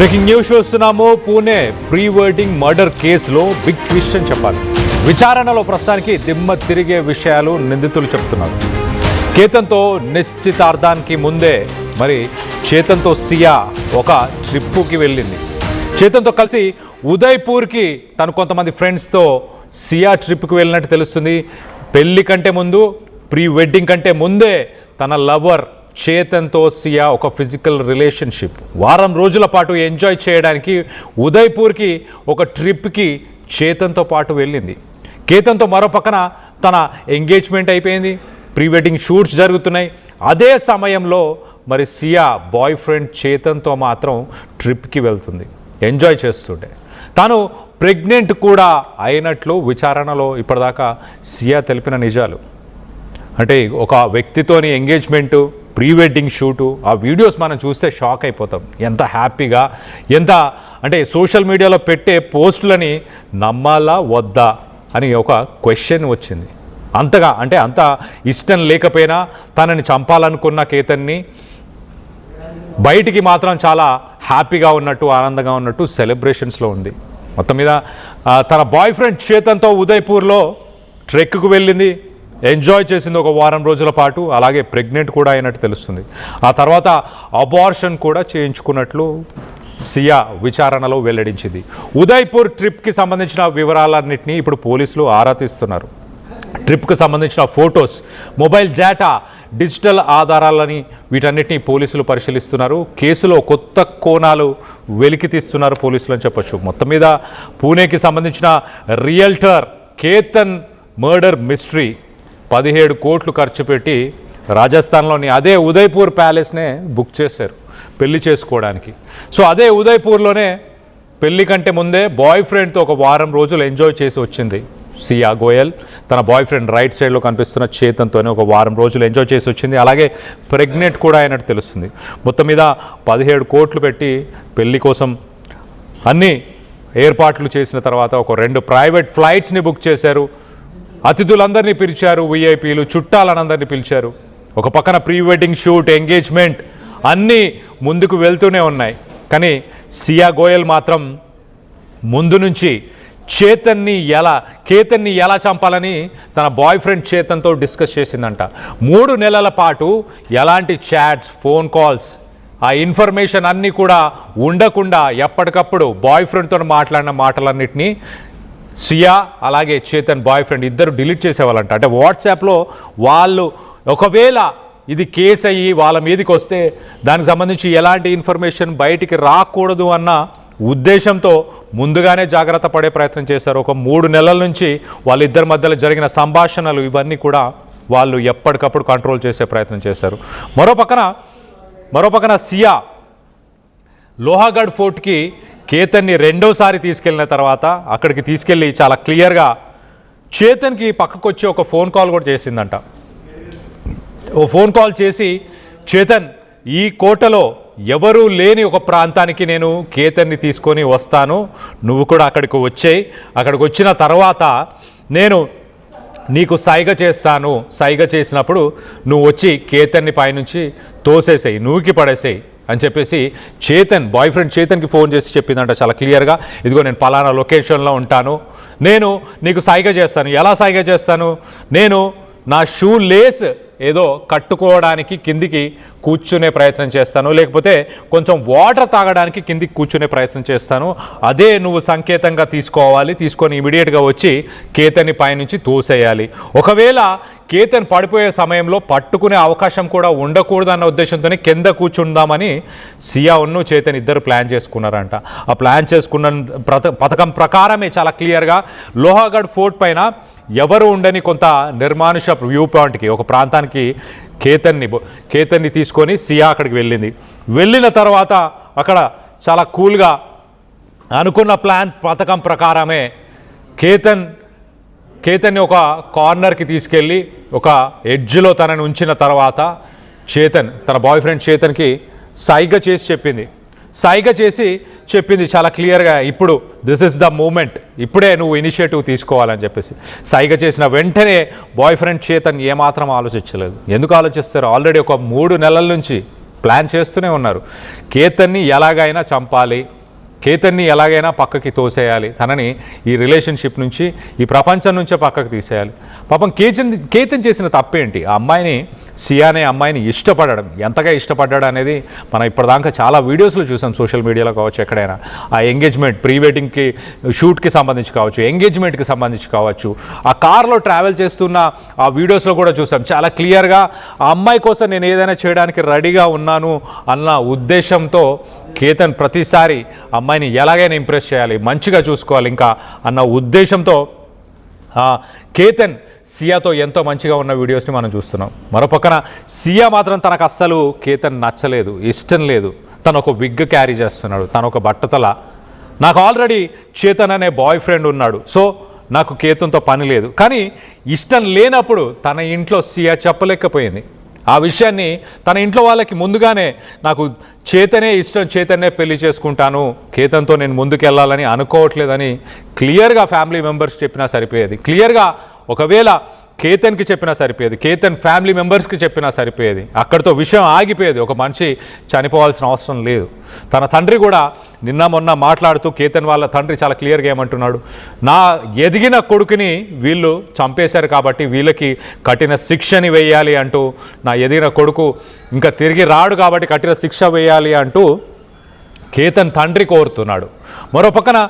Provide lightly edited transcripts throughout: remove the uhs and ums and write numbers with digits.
Breaking news చూస్తున్నాము. Pune pre wedding murder కేసులో big twist అని చెప్పాలి. విచారణలో ప్రస్తుతానికి దిమ్మ తిరిగే విషయాలు నిందితులు చెప్తున్నారు. కేతన్తో నిశ్చితార్థానికి ముందే మరి చేతన్తో సియా ఒక ట్రిప్పుకి వెళ్ళింది. చేతన్తో కలిసి ఉదయ్పూర్కి తను కొంతమంది ఫ్రెండ్స్తో సియా ట్రిప్కి వెళ్ళినట్టు తెలుస్తుంది. పెళ్లి కంటే ముందు, ప్రీ వెడ్డింగ్ కంటే ముందే తన లవర్ చేతన్తో సియా ఒక ఫిజికల్ రిలేషన్షిప్ వారం రోజుల పాటు ఎంజాయ్ చేయడానికి ఉదయ్పూర్కి ఒక ట్రిప్కి చేతన్తో పాటు వెళ్ళింది. కేతన్తో మరో పక్కన తన ఎంగేజ్మెంట్ అయిపోయింది, ప్రీ వెడ్డింగ్ షూట్స్ జరుగుతున్నాయి. అదే సమయంలో మరి సియా బాయ్ ఫ్రెండ్ చేతన్తో మాత్రం ట్రిప్కి వెళ్తుంది, ఎంజాయ్ చేస్తుంటే. తాను ప్రెగ్నెంట్ కూడా అయినట్లు విచారణలో ఇప్పటిదాకా సియా తెలిపిన నిజాలు. అంటే ఒక వ్యక్తితోని ఎంగేజ్మెంటు, ప్రీ వెడ్డింగ్ షూటు, ఆ వీడియోస్ మనం చూస్తే షాక్ అయిపోతాం. ఎంత హ్యాపీగా, ఎంత అంటే సోషల్ మీడియాలో పెట్టే పోస్టులని నమ్మాలా వద్దా అని ఒక క్వశ్చన్ వచ్చింది. అంతగా అంటే అంత ఇష్టం లేకపోయినా తనని చంపాలనుకున్న కేతన్ని బయటికి మాత్రం చాలా హ్యాపీగా ఉన్నట్టు, ఆనందంగా ఉన్నట్టు సెలబ్రేషన్స్లో ఉంది. మొత్తం మీద తన బాయ్ ఫ్రెండ్ చేతన్తో ఉదయ్పూర్లో ట్రెక్కు వెళ్ళింది, ఎంజాయ్ చేసింది ఒక వారం రోజుల పాటు. అలాగే ప్రెగ్నెంట్ కూడా అయినట్టు తెలుస్తుంది. ఆ తర్వాత అబార్షన్ కూడా చేయించుకున్నట్లు సియా విచారణలో వెల్లడించింది. ఉదయ్పూర్ ట్రిప్కి సంబంధించిన వివరాలన్నింటినీ ఇప్పుడు పోలీసులు ఆరా తీస్తున్నారు. ట్రిప్కి సంబంధించిన ఫొటోస్, మొబైల్ డేటా, డిజిటల్ ఆధారాలని వీటన్నిటిని పోలీసులు పరిశీలిస్తున్నారు. కేసులో కొత్త కోణాలు వెలికి తీస్తున్నారు పోలీసులు అని చెప్పొచ్చు. మొత్తం మీద పూణేకి సంబంధించిన రియల్టర్ కేతన్ మర్డర్ మిస్టరీ 17 కోట్లు ఖర్చు పెట్టి రాజస్థాన్లోని అదే ఉదయ్పూర్ ప్యాలెస్నే బుక్ చేశారు పెళ్లి చేసుకోవడానికి. సో అదే ఉదయ్పూర్లోనే పెళ్లి కంటే ముందే బాయ్ ఫ్రెండ్తో ఒక వారం రోజులు ఎంజాయ్ చేసి వచ్చింది సియా గోయల్. తన బాయ్ ఫ్రెండ్ రైట్ సైడ్లో కనిపిస్తున్న చేతన్తోనే ఒక వారం రోజులు ఎంజాయ్ చేసి వచ్చింది. అలాగే ప్రెగ్నెంట్ కూడా అయినట్టు తెలుస్తుంది. మొత్తం మీద 17 కోట్లు పెట్టి పెళ్లి కోసం అన్ని ఏర్పాట్లు చేసిన తర్వాత ఒక 2 ప్రైవేట్ ఫ్లైట్స్ని బుక్ చేశారు. అతిథులందరినీ పిలిచారు, విఐపీలు చుట్టాలనందరినీ పిలిచారు. ఒక పక్కన ప్రీ వెడ్డింగ్ షూట్, ఎంగేజ్మెంట్ అన్నీ ముందుకు వెళ్తూనే ఉన్నాయి. కానీ సియా గోయల్ మాత్రం ముందు నుంచి కేతన్ని ఎలా చంపాలని తన బాయ్ ఫ్రెండ్ చేతన్తో డిస్కస్ చేసిందంట. 3 నెలల పాటు ఎలాంటి చాట్స్, ఫోన్ కాల్స్, ఆ ఇన్ఫర్మేషన్ అన్నీ కూడా ఉండకుండా ఎప్పటికప్పుడు బాయ్ ఫ్రెండ్తో మాట్లాడిన మాటలన్నింటినీ సియా అలాగే చేతన్ బాయ్ ఫ్రెండ్ ఇద్దరు డిలీట్ చేసేవాళ్ళంట. అంటే వాట్సాప్లో వాళ్ళు ఒకవేళ ఇది కేసు అయ్యి వాళ్ళ మీదకి వస్తే దానికి సంబంధించి ఎలాంటి ఇన్ఫర్మేషన్ బయటికి రాకూడదు అన్న ఉద్దేశంతో ముందుగానే జాగ్రత్త పడే ప్రయత్నం చేశారు. ఒక 3 నెలల నుంచి వాళ్ళిద్దరి మధ్యలో జరిగిన సంభాషణలు ఇవన్నీ కూడా వాళ్ళు ఎప్పటికప్పుడు కంట్రోల్ చేసే ప్రయత్నం చేశారు. మరోపక్కన సియా లోహాగఢ్ ఫోర్ట్కి కేతన్ని రెండోసారి తీసుకెళ్ళిన తర్వాత అక్కడికి తీసుకెళ్ళి చాలా క్లియర్గా చేతన్కి పక్కకు వచ్చి ఒక ఫోన్ కాల్ కూడా చేసిందంట. ఓ ఫోన్ కాల్ చేసి, చేతన్ ఈ కోటలో ఎవరూ లేని ఒక ప్రాంతానికి నేను కేతన్ని తీసుకొని వస్తాను, నువ్వు కూడా అక్కడికి వచ్చేయి, అక్కడికి వచ్చిన తర్వాత నేను నీకు సైగ చేస్తాను, సైగ చేసినప్పుడు నువ్వు వచ్చి కేతన్ని పైనుంచి తోసేసేయి, నూకి పడేసేయి అని చెప్పేసి చేతన్ బాయ్ ఫ్రెండ్ చేతన్కి ఫోన్ చేసి చెప్పిందంట చాలా క్లియర్గా. ఇదిగో నేను పలానా లొకేషన్లో ఉంటాను, నేను నీకు సైగ చేస్తాను. ఎలా సైగ చేస్తాను? నేను నా షూ లేస్ ఏదో కట్టుకోవడానికి కిందికి కూర్చునే ప్రయత్నం చేస్తాను, లేకపోతే కొంచెం వాటర్ తాగడానికి కిందికి కూర్చునే ప్రయత్నం చేస్తాను. అదే నువ్వు సంకేతంగా తీసుకోవాలి, తీసుకొని ఇమీడియట్గా వచ్చి కేతన్ని పైనుంచి తోసేయాలి. ఒకవేళ కేతన్ పడిపోయే సమయంలో పట్టుకునే అవకాశం కూడా ఉండకూడదన్న ఉద్దేశంతోనే కింద కూర్చుందామని సియాను చేతన్ ఇద్దరు ప్లాన్ చేసుకున్నారంట. ఆ ప్లాన్ చేసుకున్న పథకం ప్రకారమే చాలా క్లియర్గా లోహాగఢ్ ఫోర్ట్ పైన ఎవరు ఉండని కొంత నిర్మానుష వ్యూ పాయింట్కి, ఒక ప్రాంతానికి కేతన్ని తీసుకొని సియా అక్కడికి వెళ్ళింది. వెళ్ళిన తర్వాత అక్కడ చాలా కూల్గా అనుకున్న పథకం ప్రకారమే కేతన్ని ఒక కార్నర్కి తీసుకెళ్ళి ఒక ఎడ్జ్లో తనని ఉంచిన తర్వాత తన బాయ్ ఫ్రెండ్ చేతన్కి సైగ చేసి చెప్పింది చాలా క్లియర్గా, ఇప్పుడు దిస్ ఇస్ ద మూమెంట్, ఇప్పుడే నువ్వు ఇనిషియేటివ్ తీసుకోవాలని చెప్పేసి. సైగ చేసిన వెంటనే బాయ్ ఫ్రెండ్ చేతన్ ఏమాత్రం ఆలోచించలేదు. ఎందుకు ఆలోచిస్తారు? ఆల్రెడీ ఒక 3 నెలల నుంచి ప్లాన్ చేస్తూనే ఉన్నారు. కేతన్ని ఎలాగైనా చంపాలి, కేతన్ని ఎలాగైనా పక్కకి తోసేయాలి, తనని ఈ రిలేషన్షిప్ నుంచి, ఈ ప్రపంచం నుంచే పక్కకు తీసేయాలి. పాపం కేతన్ చేసిన తప్పేంటి? ఆ అమ్మాయిని, సియా అనే అమ్మాయిని ఇష్టపడడం, ఎంతగా ఇష్టపడ్డాడు అనేది మనం ఇప్పటిదాకా చాలా వీడియోస్లో చూసాం, సోషల్ మీడియాలో కావచ్చు, ఎక్కడైనా. ఆ ఎంగేజ్మెంట్, ప్రీ వెడ్డింగ్కి షూట్కి సంబంధించి కావచ్చు, ఎంగేజ్మెంట్కి సంబంధించి కావచ్చు, ఆ కార్లో ట్రావెల్ చేస్తున్న ఆ వీడియోస్లో కూడా చూసాం చాలా క్లియర్గా. ఆ అమ్మాయి కోసం నేను ఏదైనా చేయడానికి రెడీగా ఉన్నాను అన్న ఉద్దేశంతో కేతన్ ప్రతిసారి అమ్మాయిని ఎలాగైనా ఇంప్రెస్ చేయాలి, మంచిగా చూసుకోవాలి ఇంకా అన్న ఉద్దేశంతో కేతన్ సియాతో ఎంతో మంచిగా ఉన్న వీడియోస్ని మనం చూస్తున్నాం. మరోపక్కన సియా మాత్రం తనకు అస్సలు కేతన్ నచ్చలేదు, ఇష్టం లేదు. తను ఒక విగ్ క్యారీ చేస్తున్నాడు, తను ఒక బట్టతల. నాకు ఆల్రెడీ చేతన్ అనే బాయ్ ఫ్రెండ్ ఉన్నాడు, సో నాకు కేతన్తో పని లేదు. కానీ ఇష్టం లేనప్పుడు తన ఇంట్లో సియా చెప్పలేకపోయింది. ఆ విషయాన్ని తన ఇంట్లో వాళ్ళకి ముందుగానే, నాకు చేతనే ఇష్టం, చేతనే పెళ్లి చేసుకుంటాను, కేతన్తో నేను ముందుకెళ్ళాలని అనుకోవట్లేదని క్లియర్గా ఫ్యామిలీ మెంబర్స్ చెప్పినా సరిపోయేది. క్లియర్గా ఒకవేళ కేతన్కి చెప్పినా సరిపోయేది, కేతన్ ఫ్యామిలీ మెంబర్స్కి చెప్పినా సరిపోయేది. అక్కడితో విషయం ఆగిపోయేది. ఒక మనిషి చనిపోవాల్సిన అవసరం లేదు. తన తండ్రి కూడా నిన్న మొన్న మాట్లాడుతూ, కేతన్ వాళ్ళ తండ్రి చాలా క్లియర్గా ఏమంటున్నాడు, నా ఎదిగిన కొడుకుని వీళ్ళు చంపేశారు కాబట్టి వీళ్ళకి కఠిన శిక్షని వేయాలి అంటూ, నా ఎదిగిన కొడుకు ఇంకా తిరిగి రాడు కాబట్టి కఠిన శిక్ష వేయాలి అంటూ కేతన్ తండ్రి కోరుతున్నాడు. మరో పక్కన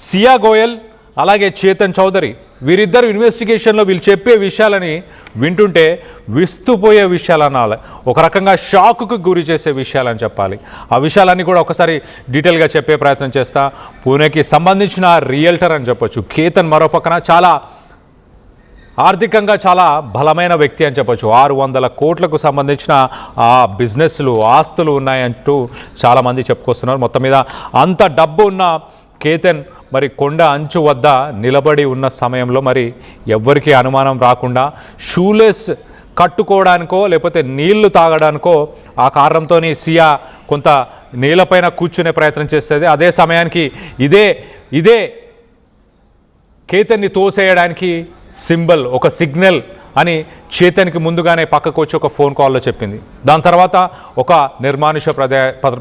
సియా గోయల్ అలాగే చేతన్ చౌదరి, వీరిద్దరు ఇన్వెస్టిగేషన్లో వీళ్ళు చెప్పే విషయాలని వింటుంటే విస్తుపోయే విషయాలు అనాలి, ఒక రకంగా షాక్కు గురి చేసే విషయాలని చెప్పాలి. ఆ విషయాలన్నీ కూడా ఒకసారి డీటెయిల్గా చెప్పే ప్రయత్నం చేస్తా. పూణేకి సంబంధించిన రియల్టర్ అని చెప్పొచ్చు కేతన్. మరో పక్కన చాలా ఆర్థికంగా చాలా బలమైన వ్యక్తి అని చెప్పొచ్చు. 600 కోట్లకు సంబంధించిన ఆ బిజినెస్లు, ఆస్తులు ఉన్నాయంటూ చాలామంది చెప్పుకొస్తున్నారు. మొత్తం మీద అంత డబ్బు ఉన్న కేతన్ మరి కొండ అంచు వద్ద నిలబడి ఉన్న సమయంలో మరి ఎవ్వరికీ అనుమానం రాకుండా షూలెస్ కట్టుకోవడానికో లేకపోతే నీళ్లు తాగడానికో ఆ కారణంతో సియా కొంత నీళ్ళపైన కూర్చునే ప్రయత్నం చేస్తుంది. అదే సమయానికి ఇదే కేతన్ని తోసేయడానికి సింబల్, ఒక సిగ్నల్ అని చేతన్కి ముందుగానే పక్కకు వచ్చి ఒక ఫోన్ కాల్లో చెప్పింది. దాని తర్వాత ఒక నిర్మానుష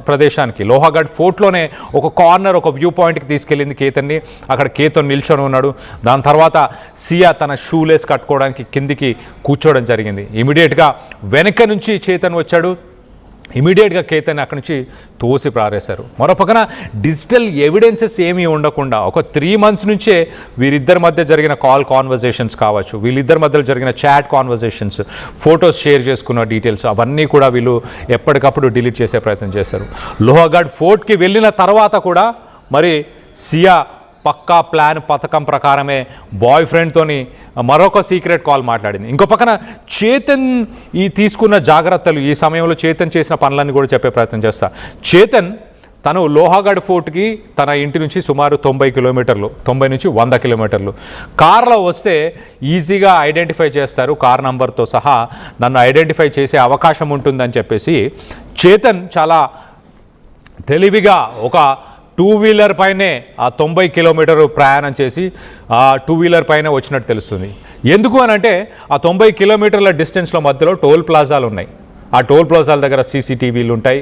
ప్రదేశానికి, లోహాగఢ్ ఫోర్ట్లోనే ఒక కార్నర్, ఒక వ్యూ పాయింట్కి తీసుకెళ్ళింది కేతన్ని. అక్కడ కేతన్ నిల్చొని ఉన్నాడు. దాని తర్వాత సియా తన షూలేస్ కట్టుకోవడానికి కిందికి కూర్చోవడం జరిగింది. ఇమీడియట్గా వెనక నుంచి చేతన్ వచ్చాడు. ఇమీడియట్గా కేతన్ అక్కడి నుంచి తోసి పారేశారు. మరో పక్కన డిజిటల్ ఎవిడెన్సెస్ ఏమీ ఉండకుండా ఒక 3 months నుంచే వీరిద్దరి మధ్య జరిగిన కాల్ కాన్వర్జేషన్స్ కావచ్చు, వీళ్ళిద్దరి మధ్యలో జరిగిన చాట్ కాన్వర్జేషన్స్, ఫొటోస్ షేర్ చేసుకున్న డీటెయిల్స్ అవన్నీ కూడా వీళ్ళు ఎప్పటికప్పుడు డిలీట్ చేసే ప్రయత్నం చేశారు. లోహాగఢ్ ఫోర్ట్కి వెళ్ళిన తర్వాత కూడా మరి సియా పక్కా ప్లాన్, పథకం ప్రకారమే బాయ్ ఫ్రెండ్తోని మరొక సీక్రెట్ కాల్ మాట్లాడింది. ఇంకో పక్కన చేతన్ ఈ తీసుకున్న జాగ్రత్తలు, ఈ సమయంలో చేతన్ చేసిన పనులన్నీ కూడా చెప్పే ప్రయత్నం చేస్తా. చేతన్ తను లోహాగఢ్ ఫోర్ట్కి తన ఇంటి నుంచి సుమారు 90 కిలోమీటర్లు, 90 నుంచి 100 కిలోమీటర్లు కార్లో వస్తే ఈజీగా ఐడెంటిఫై చేస్తారు, కార్ నంబర్తో సహా నన్ను ఐడెంటిఫై చేసే అవకాశం ఉంటుందని చెప్పేసి చేతన్ చాలా తెలివిగా ఒక 2-wheeler పైనే ఆ 90 కిలోమీటర్లు ప్రయాణం చేసి ఆ 2-wheeler పైన వచ్చినట్టు తెలుస్తుంది. ఎందుకు అని అంటే ఆ 90 కిలోమీటర్ల డిస్టెన్స్లో మధ్యలో టోల్ ప్లాజాలు ఉన్నాయి. ఆ టోల్ ప్లాజాల దగ్గర సీసీటీవీలు ఉంటాయి.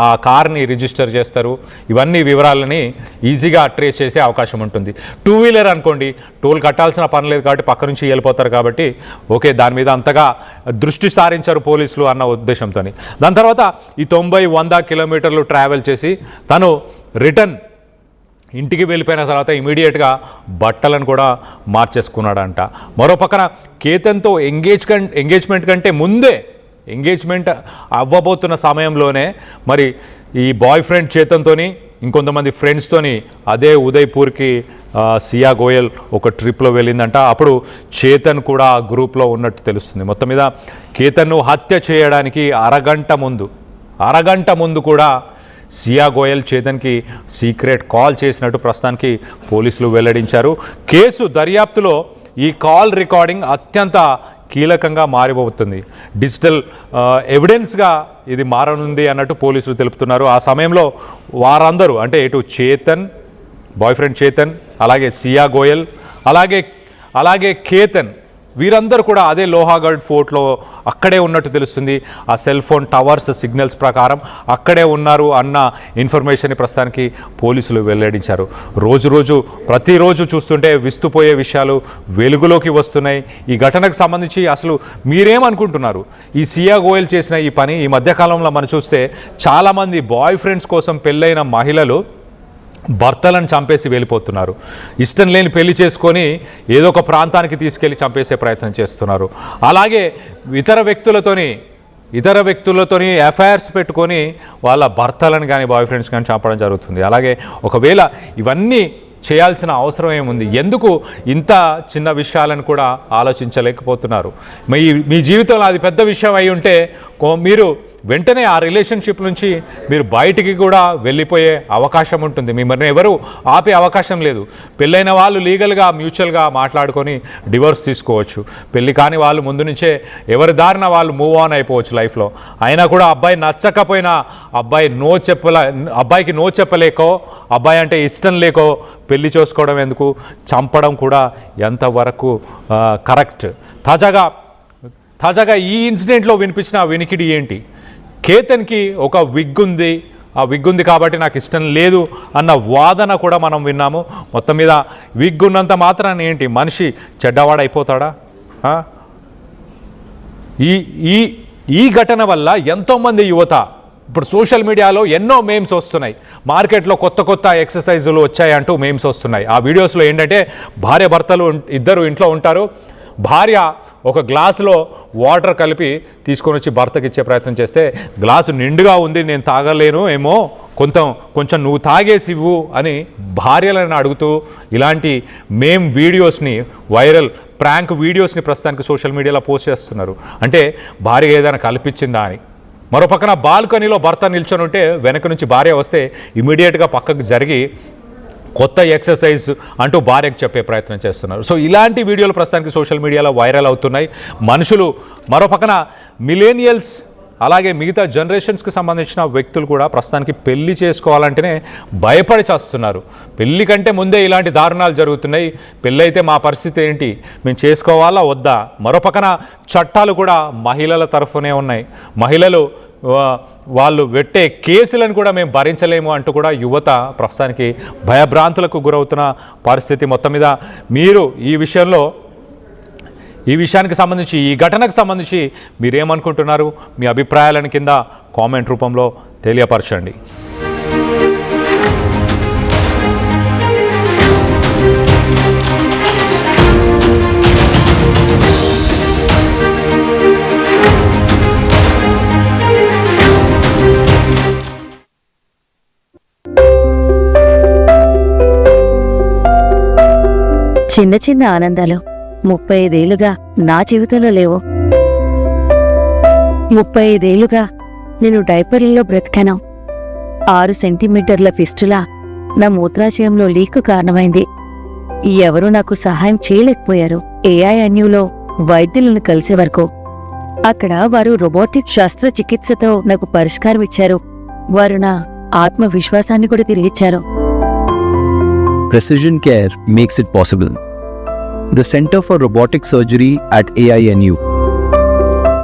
ఆ కార్ని రిజిస్టర్ చేస్తారు. ఇవన్నీ వివరాలని ఈజీగా ట్రేస్ చేసే అవకాశం ఉంటుంది. 2-wheeler అనుకోండి, టోల్ కట్టాల్సిన పని లేదు కాబట్టి పక్క నుంచి వెళ్ళిపోతారు కాబట్టి ఓకే, దాని మీద అంతగా దృష్టి సారించారు పోలీసులు అన్న ఉద్దేశంతో. దాని తర్వాత ఈ 90-100 కిలోమీటర్లు ట్రావెల్ చేసి తను రిటర్న్ ఇంటికి వెళ్ళిపోయిన తర్వాత ఇమీడియట్గా బట్టలను కూడా మార్చేసుకున్నాడంట. మరో పక్కన కేతన్తో ఎంగేజ్మెంట్ కంటే ముందే, ఎంగేజ్మెంట్ అవ్వబోతున్న సమయంలోనే మరి ఈ బాయ్ ఫ్రెండ్ చేతన్తోని ఇంకొంతమంది ఫ్రెండ్స్తోని అదే ఉదయ్పూర్కి సియా గోయల్ ఒక ట్రిప్లో వెళ్ళిందంట. అప్పుడు చేతన్ కూడా ఆ గ్రూప్లో ఉన్నట్టు తెలుస్తుంది. మొత్తం మీద కేతన్ను హత్య చేయడానికి అరగంట ముందు కూడా సియా గోయల్ చేతన్కి సీక్రెట్ కాల్ చేసినట్టు ప్రస్తుతానికి పోలీసులు వెల్లడించారు. కేసు దర్యాప్తులో ఈ కాల్ రికార్డింగ్ అత్యంత కీలకంగా మారిపోతుంది, డిజిటల్ ఎవిడెన్స్గా ఇది మారనుంది అన్నట్టు పోలీసులు తెలుపుతున్నారు. ఆ సమయంలో వారందరూ అంటే ఇటు చేతన్, బాయ్ ఫ్రెండ్ చేతన్, అలాగే సియా గోయల్, అలాగే కేతన్ వీరందరూ కూడా అదే లోహాగఢ్ ఫోర్ట్లో అక్కడే ఉన్నట్టు తెలుస్తుంది. ఆ సెల్ ఫోన్ టవర్స్ సిగ్నల్స్ ప్రకారం అక్కడే ఉన్నారు అన్న ఇన్ఫర్మేషన్ని ప్రస్తుతానికి పోలీసులు వెల్లడించారు. ప్రతిరోజు చూస్తుంటే విస్తుపోయే విషయాలు వెలుగులోకి వస్తున్నాయి. ఈ ఘటనకు సంబంధించి అసలు మీరేమనుకుంటున్నారు? ఈ సియా గోయల్ చేసిన ఈ పని ఈ మధ్యకాలంలో మనం చూస్తే చాలామంది బాయ్ ఫ్రెండ్స్ కోసం పెళ్ళైన మహిళలు భర్తలను చంపేసి వెళ్ళిపోతున్నారు. ఇష్టం లేని పెళ్లి చేసుకొని ఏదో ఒక ప్రాంతానికి తీసుకెళ్ళి చంపేసే ప్రయత్నం చేస్తున్నారు. అలాగే ఇతర వ్యక్తులతోని ఎఫ్ఐఆర్స్ పెట్టుకొని వాళ్ళ భర్తలను కానీ బాయ్ ఫ్రెండ్స్ కానీ చంపడం జరుగుతుంది. అలాగే ఒకవేళ ఇవన్నీ చేయాల్సిన అవసరం ఏముంది? ఎందుకు ఇంత చిన్న విషయాలను కూడా ఆలోచించలేకపోతున్నారు? మీ జీవితంలో అది పెద్ద విషయం అయి ఉంటే మీరు వెంటనే ఆ రిలేషన్షిప్ నుంచి మీరు బయటికి కూడా వెళ్ళిపోయే అవకాశం ఉంటుంది. మిమ్మల్ని ఎవరు ఆపే అవకాశం లేదు. పెళ్ళైన వాళ్ళు లీగల్గా మ్యూచువల్గా మాట్లాడుకొని డివోర్స్ తీసుకోవచ్చు. పెళ్ళి కాని వాళ్ళు ముందు నుంచే ఎవరి దారిన వాళ్ళు మూవ్ ఆన్ అయిపోవచ్చు లైఫ్లో. అయినా కూడా అబ్బాయి నచ్చకపోయినా అబ్బాయికి నో చెప్పలేకో, అబ్బాయి అంటే ఇష్టం లేకో పెళ్లి చేసుకోవడం ఎందుకు, చంపడం కూడా ఎంతవరకు కరెక్ట్? తాజాగా ఈ ఇన్సిడెంట్లో వినిపించిన వినికిడి ఏంటి? కేతన్కి ఒక విగ్ ఉంది, ఆ విగ్ ఉంది కాబట్టి నాకు ఇష్టం లేదు అన్న వాదన కూడా మనం విన్నాము. మొత్తం మీద విగ్ ఉన్నంత మాత్రాన్ని ఏంటి మనిషి చెడ్డవాడైపోతాడా? ఈ ఘటన వల్ల ఎంతోమంది యువత ఇప్పుడు సోషల్ మీడియాలో ఎన్నో మేమ్స్ వస్తున్నాయి. మార్కెట్లో కొత్త ఎక్సర్సైజులు వచ్చాయంటూ మేమ్స్ వస్తున్నాయి. ఆ వీడియోస్లో ఏంటంటే భార్య భర్తలు ఇద్దరు ఇంట్లో ఉంటారు. భార్య ఒక గ్లాసులో వాటర్ కలిపి తీసుకొని వచ్చి భర్తకి ఇచ్చే ప్రయత్నం చేస్తే గ్లాసు నిండుగా ఉంది, నేను తాగలేను ఏమో, కొంచెం నువ్వు తాగేసి ఇవ్వు అని భార్యలను అడుగుతూ ఇలాంటి వీడియోస్ని వైరల్ ప్రాంక్ వీడియోస్ని ప్రస్తుతానికి సోషల్ మీడియాలో పోస్ట్ చేస్తున్నారు. అంటే భార్య ఏదైనా కల్పించిందా అని. మరోపక్కన బాల్కనీలో భర్త నిల్చొని ఉంటే వెనక నుంచి భార్య వస్తే ఇమీడియట్గా పక్కకు జరిగి కొత్త ఎక్సర్సైజ్ అంటూ భార్యకు చెప్పే ప్రయత్నం చేస్తున్నారు. సో ఇలాంటి వీడియోలు ప్రస్తుతానికి సోషల్ మీడియాలో వైరల్ అవుతున్నాయి. మనుషులు మరోపక్కన మిలేనియల్స్ అలాగే మిగతా జనరేషన్స్కి సంబంధించిన వ్యక్తులు కూడా ప్రస్తుతానికి పెళ్లి చేసుకోవాలంటేనే భయపడి చేస్తున్నారు. పెళ్లి కంటే ముందే ఇలాంటి దారుణాలు జరుగుతున్నాయి. పెళ్ళి అయితే మా పరిస్థితి ఏంటి, మేము చేసుకోవాలా వద్దా? మరోపక్కన చట్టాలు కూడా మహిళల తరఫునే ఉన్నాయి. మహిళలు వాళ్ళు పెట్టే కేసులను కూడా మేము భరించలేము అంటూ కూడా యువత ప్రస్తుతానికి భయభ్రాంతులకు గురవుతున్న పరిస్థితి. మొత్తం మీద మీరు ఈ విషయానికి సంబంధించి ఈ ఘటనకు సంబంధించి మీరేమనుకుంటున్నారు? మీ అభిప్రాయాలను కింద కామెంట్ రూపంలో తెలియపరచండి. చిన్న చిన్న ఆనందాలు 35 ఏళ్లుగా నా జీవితంలో లేవు. 35 ఏళ్లుగా నేను డైపర్లలో బ్రతికాను. 6 సెంటీమీటర్ల ఫిస్టులా నా మూత్రాశయంలో లీకు కారణమైంది. ఎవరూ నాకు సహాయం చేయలేకపోయారు. AINUలో వైద్యులను కలిసే వరకు. అక్కడ వారు రోబోటిక్ శస్త్రచికిత్సతో నాకు పరిష్కారం ఇచ్చారు. వారు నా ఆత్మవిశ్వాసాన్ని కూడా తిరిగిచ్చారు. Precision care makes it possible. The Center for Robotic Surgery at AINU